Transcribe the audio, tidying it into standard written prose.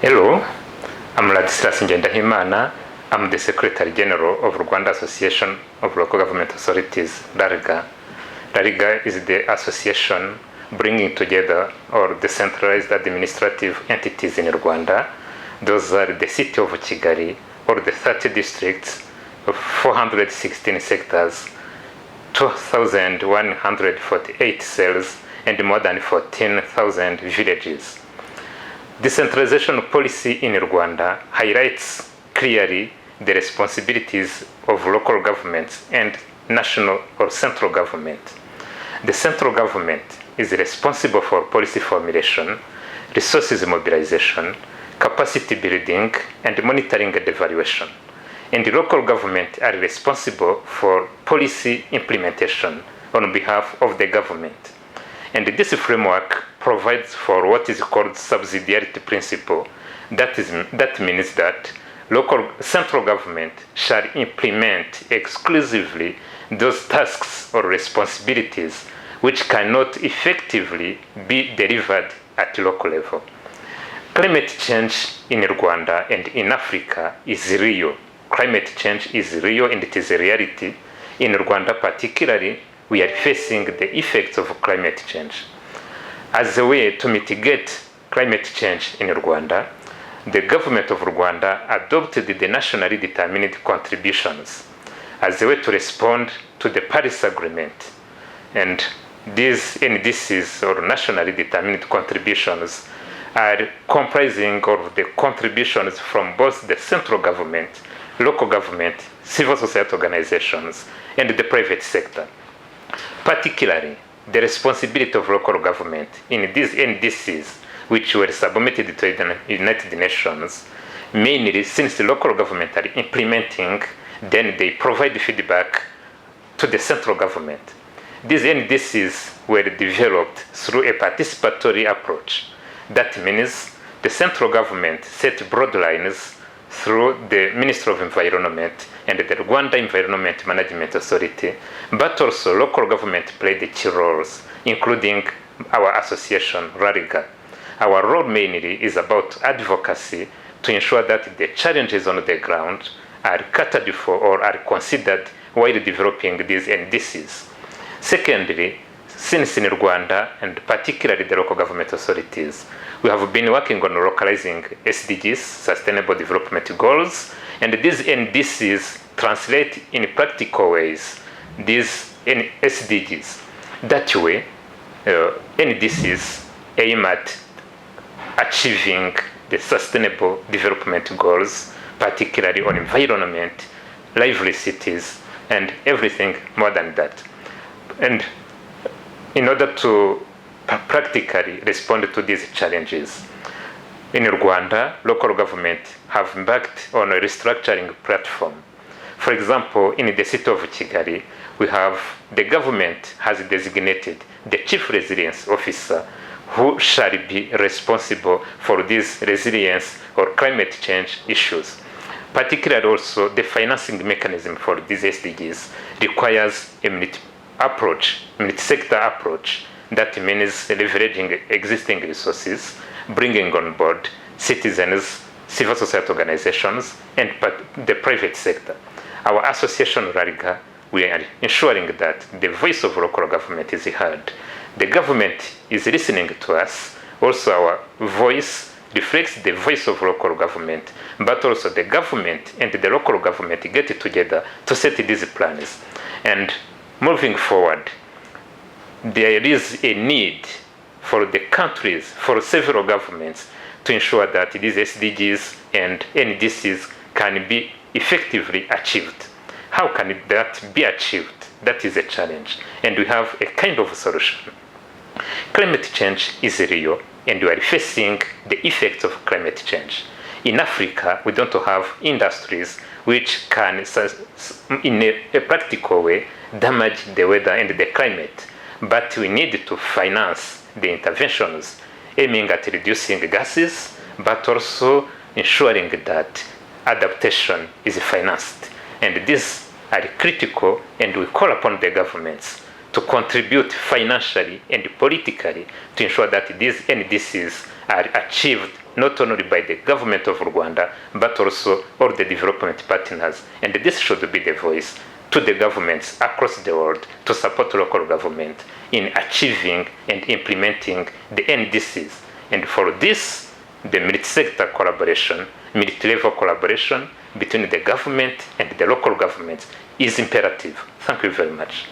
Hello, I'm Ladislas Ngendahimana. I'm the Secretary General of Rwanda Association of Local Government Authorities, RALGA. RALGA is the association bringing together all the centralized administrative entities in Rwanda. Those are the city of Kigali, or the 30 districts of 416 sectors, 2,148 cells, and more than 14,000 villages. Decentralization policy in Rwanda highlights clearly the responsibilities of local governments and national or central government. The central government is responsible for policy formulation, resources mobilization, capacity building, and monitoring and evaluation. And the local government are responsible for policy implementation on behalf of the government. And this framework provides for what is called subsidiarity principle. That means that central government shall implement exclusively those tasks or responsibilities which cannot effectively be delivered at local level. Climate change in Rwanda and in Africa is real. Climate change is real and it is a reality. In Rwanda particularly, we are facing the effects of climate change. As a way to mitigate climate change in Rwanda, the government of Rwanda adopted the nationally determined contributions as a way to respond to the Paris Agreement. And these NDCs, or nationally determined contributions, are comprising of the contributions from both the central government, local government, civil society organizations, and the private sector. Particularly, the responsibility of local government in these NDCs, which were submitted to the United Nations, mainly since the local government are implementing, then they provide feedback to the central government. These NDCs were developed through a participatory approach. That means the central government set broad lines through the Ministry of Environment and the Rwanda Environment Management Authority, but also local government played the key roles, including our association, RALGA. Our role mainly is about advocacy to ensure that the challenges on the ground are catered for or are considered while developing these NDCs. Secondly, since in Rwanda, and particularly the local government authorities, we have been working on localizing SDGs, Sustainable Development Goals, and these NDCs translate in practical ways these SDGs. That way, NDCs aim at achieving the Sustainable Development Goals, particularly on environment, lively cities, and everything more than that. And in order to practically respond to these challenges, in Rwanda, local government have embarked on a restructuring platform. For example, in the city of Kigali, the government has designated the chief resilience officer who shall be responsible for these resilience or climate change issues. Particularly also, the financing mechanism for these SDGs requires a multi-sector approach. That means leveraging existing resources, bringing on board citizens, civil society organizations, and the private sector. Our association, RALGA, we are ensuring that the voice of local government is heard. The government is listening to us. Also, our voice reflects the voice of local government, but also the government and the local government get together to set these plans. And moving forward, there is a need for the countries, for several governments, to ensure that these SDGs and NDCs can be effectively achieved. How can that be achieved? That is a challenge, and we have a kind of solution. Climate change is real, and we are facing the effects of climate change. In Africa, we don't have industries which can, in a practical way, damage the weather and the climate. But we need to finance the interventions aiming at reducing gases, but also ensuring that adaptation is financed. And these are critical, and we call upon the governments to contribute financially and politically to ensure that these NDCs are achieved not only by the government of Rwanda, but also all the development partners. And this should be the voice to the governments across the world to support local government in achieving and implementing the NDCs. And for this, the multi-sector collaboration, multi-level collaboration between the government and the local governments is imperative. Thank you very much.